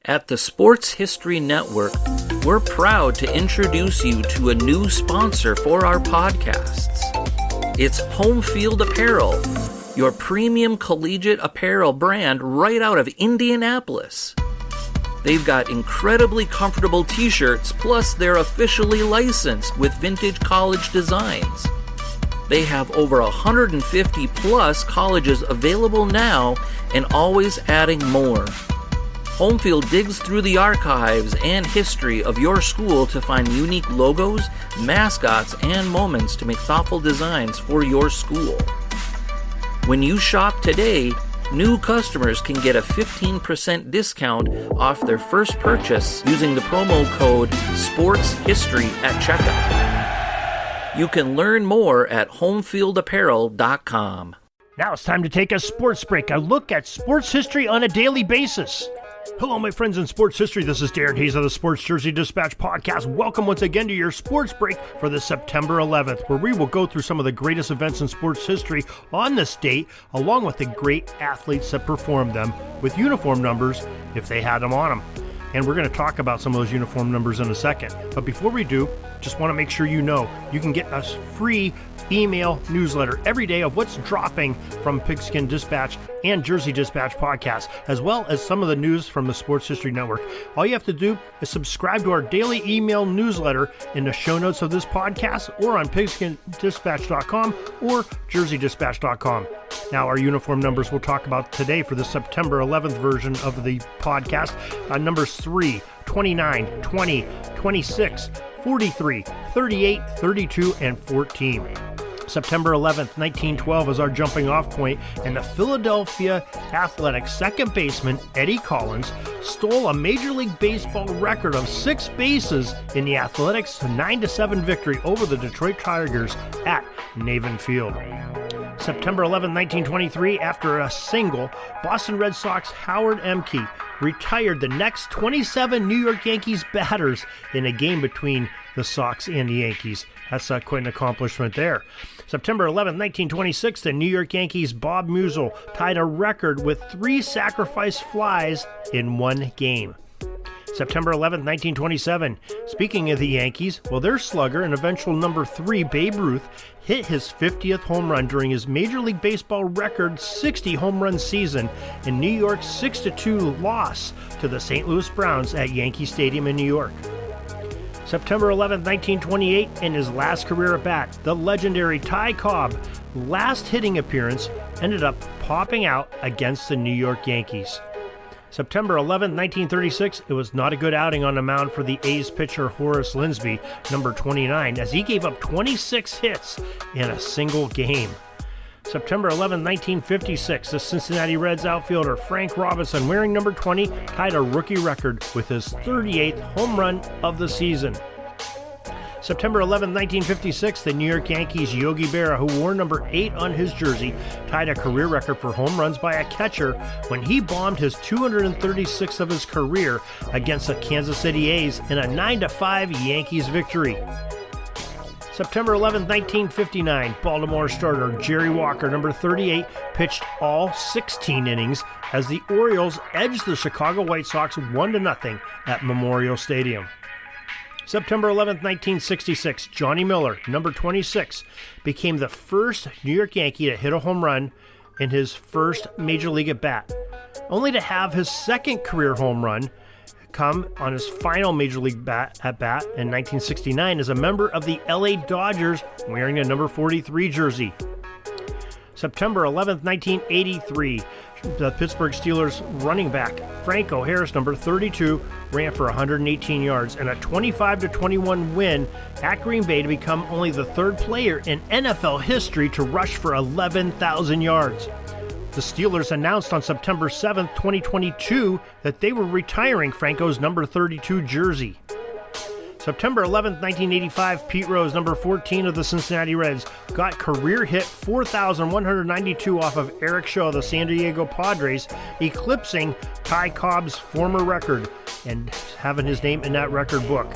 At the Sports History Network, we're proud to introduce you to a new sponsor for our podcasts. It's Home Field Apparel, your premium collegiate apparel brand right out of Indianapolis. They've got incredibly comfortable t-shirts, plus they're officially licensed with vintage college designs. They have over 150 plus colleges available now and always adding more. Homefield digs through the archives and history of your school to find unique logos, mascots, and moments to make thoughtful designs for your school. When you shop today, new customers can get a 15% discount off their first purchase using the promo code SPORTSHISTORY at checkout. You can learn more at homefieldapparel.com. Now it's time to take a sports break, a look at sports history on a daily basis. Hello, my friends in sports history. This is Darren Hayes of the Sports Jersey Dispatch podcast. Welcome once again to your sports break for the September 11th, where we will go through some of the greatest events in sports history on this date, along with the great athletes that performed them with uniform numbers if they had them on them. And we're going to talk about some of those uniform numbers in a second. But before we do, just want to make sure you know you can get us free email newsletter every day of what's dropping from Pigskin Dispatch and Jersey Dispatch podcasts, as well as some of the news from the Sports History Network. All you have to do is subscribe to our daily email newsletter in the show notes of this podcast or on pigskindispatch.com or jerseydispatch.com. Now, our uniform numbers we'll talk about today for the September 11th version of the podcast. Numbers 3, 29, 20, 26, 43, 38, 32, and 14. September 11th, 1912 is our jumping off point, and the Philadelphia Athletics second baseman Eddie Collins stole a Major League Baseball record of 6 bases in the Athletics' 9-7 victory over the Detroit Tigers at Navin Field. September 11, 1923, after a single, Boston Red Sox Howard Emke retired the next 27 New York Yankees batters in a game between the Sox and the Yankees. That's quite an accomplishment there. September 11, 1926, the New York Yankees' Bob Musial tied a record with 3 sacrifice flies in one game. September 11, 1927, speaking of the Yankees, well, their slugger and eventual number 3, Babe Ruth, hit his 50th home run during his Major League Baseball record 60 home run season in New York's 6-2 loss to the St. Louis Browns at Yankee Stadium in New York. September 11, 1928, in his last career at bat, the legendary Ty Cobb, last hitting appearance, ended up popping out against the New York Yankees. September 11, 1936, it was not a good outing on the mound for the A's pitcher Horace Linsby, number 29, as he gave up 26 hits in a single game. September 11, 1956, the Cincinnati Reds outfielder Frank Robinson, wearing number 20, tied a rookie record with his 38th home run of the season. September 11, 1956, the New York Yankees' Yogi Berra, who wore number 8 on his jersey, tied a career record for home runs by a catcher when he bombed his 236th of his career against the Kansas City A's in a 9-5 Yankees victory. September 11, 1959, Baltimore starter Jerry Walker, number 38, pitched all 16 innings as the Orioles edged the Chicago White Sox 1-0 at Memorial Stadium. September 11, 1966, Johnny Miller, number 26, became the first New York Yankee to hit a home run in his first Major League at-bat, only to have his second career home run come on his final Major League at-bat in 1969 as a member of the LA Dodgers wearing a number 43 jersey. September 11, 1983, the Pittsburgh Steelers running back Franco Harris, number 32, ran for 118 yards in a 25-21 win at Green Bay to become only the 3rd player in NFL history to rush for 11,000 yards. The Steelers announced on September 7, 2022, that they were retiring Franco's number 32 jersey. September 11, 1985, Pete Rose, number 14 of the Cincinnati Reds, got career hit 4,192 off of Eric Shaw of the San Diego Padres, eclipsing Ty Cobb's former record and having his name in that record book.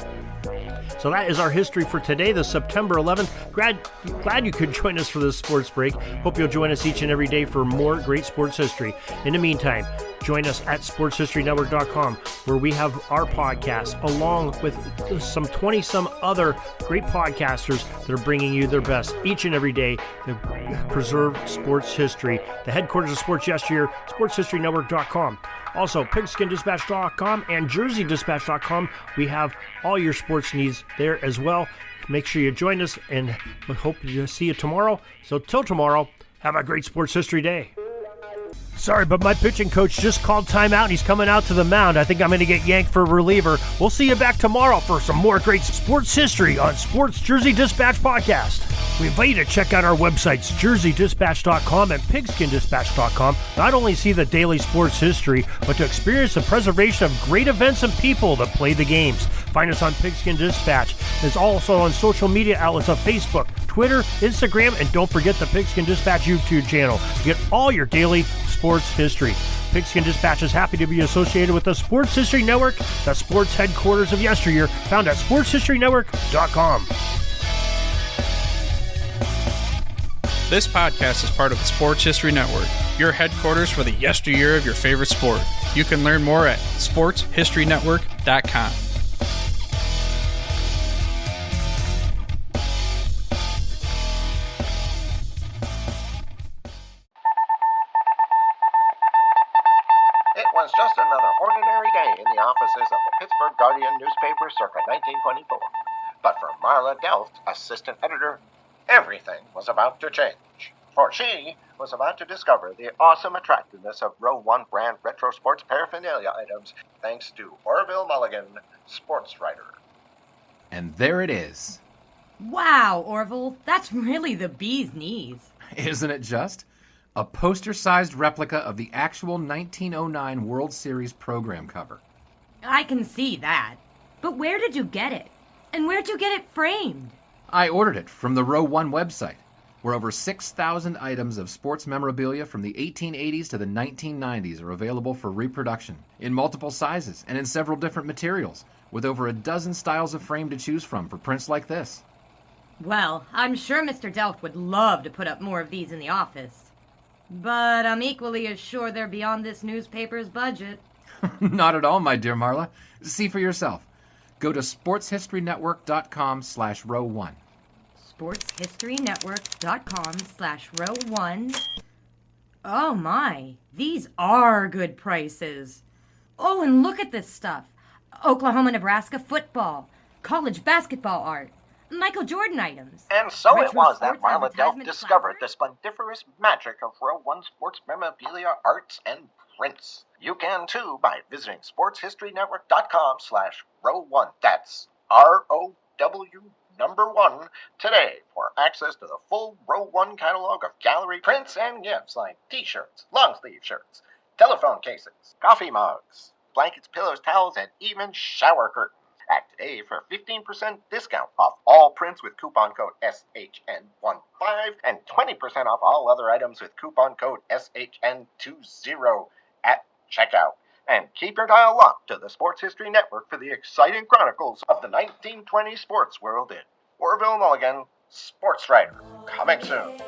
So that is our history for today, the September 11th. Glad you could join us for this sports break. Hope you'll join us each and every day for more great sports history. In the meantime, join us at sportshistorynetwork.com, where we have our podcast along with some 20-some other great podcasters that are bringing you their best each and every day to preserve sports history. The headquarters of Sports Yesteryear, sportshistorynetwork.com. Also, pigskindispatch.com and jerseydispatch.com. We have all your sports needs there as well. Make sure you join us, and we hope to see you tomorrow. So till tomorrow, have a great sports history day. Sorry, but my pitching coach just called timeout, and he's coming out to the mound. I think I'm going to get yanked for a reliever. We'll see you back tomorrow for some more great sports history on Sports Jersey Dispatch Podcast. We invite you to check out our websites, jerseydispatch.com and pigskindispatch.com. Not only see the daily sports history, but to experience the preservation of great events and people that play the games. Find us on Pigskin Dispatch. It's also on social media outlets on Facebook, Twitter, Instagram, and don't forget the Pigskin Dispatch YouTube channel to get all your daily sports history. Pigskin Dispatch is happy to be associated with the Sports History Network, the sports headquarters of yesteryear, found at sportshistorynetwork.com. This podcast is part of the Sports History Network, your headquarters for the yesteryear of your favorite sport. You can learn more at sportshistorynetwork.com. It was just another ordinary day in the offices of the Pittsburgh Guardian newspaper circa 1924. But for Marla Delft, assistant editor, everything was about to change. For she was about to discover the awesome attractiveness of Row 1 brand retro sports paraphernalia items thanks to Orville Mulligan, sports writer. And there it is. Wow, Orville, that's really the bee's knees. Isn't it just? A poster-sized replica of the actual 1909 World Series program cover. I can see that. But where did you get it? And where'd you get it framed? I ordered it from the Row 1 website, where over 6,000 items of sports memorabilia from the 1880s to the 1990s are available for reproduction, in multiple sizes and in several different materials, with over a dozen styles of frame to choose from for prints like this. Well, I'm sure Mr. Delft would love to put up more of these in the office. But I'm equally as sure they're beyond this newspaper's budget. Not at all, my dear Marla. See for yourself. Go to sportshistorynetwork.com/row1. sportshistorynetwork.com/row1. Oh my, these are good prices. Oh, and look at this stuff. Oklahoma-Nebraska football, college basketball art, Michael Jordan items. And so it retro was that sports Marla Delft advertisement discovered the placards. splendiferous magic of Row 1 sports memorabilia, arts, and prints. You can too by visiting sportshistorynetwork.com/row1. That's ROW1 today for access to the full Row 1 catalog of gallery prints and gifts like t-shirts, long-sleeve shirts, telephone cases, coffee mugs, blankets, pillows, towels, and even shower curtains. Act today for 15% discount off all prints with coupon code SHN15 and 20% off all other items with coupon code SHN20 at checkout. And keep your dial locked to the Sports History Network for the exciting chronicles of the 1920 sports world in Orville Mulligan, sports writer. Coming soon.